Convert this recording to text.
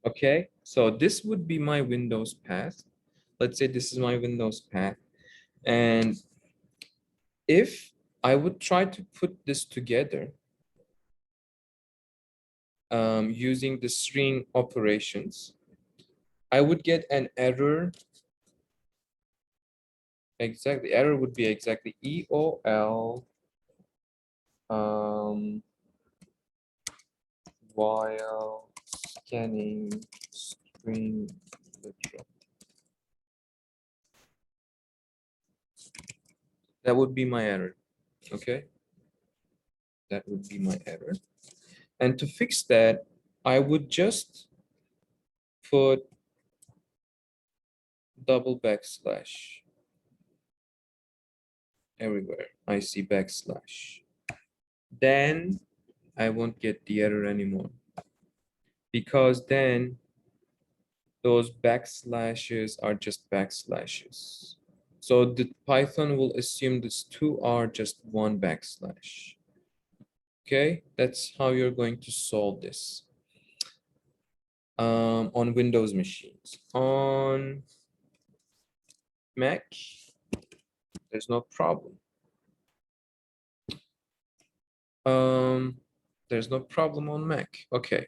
Okay, so this would be my Windows path. Let's say this is my Windows path. And if I would try to put this together using the string operations, I would get an error. Exactly, error would be exactly EOL while scanning string literal. That would be my error. Okay, that would be my error. And to fix that, I would just put double backslash everywhere. I see backslash. Then I won't get the error anymore, because then those backslashes are just backslashes. So the Python will assume these two are just one backslash. Okay, that's how you're going to solve this on Windows machines. On Mac, there's no problem. There's no problem on Mac. Okay,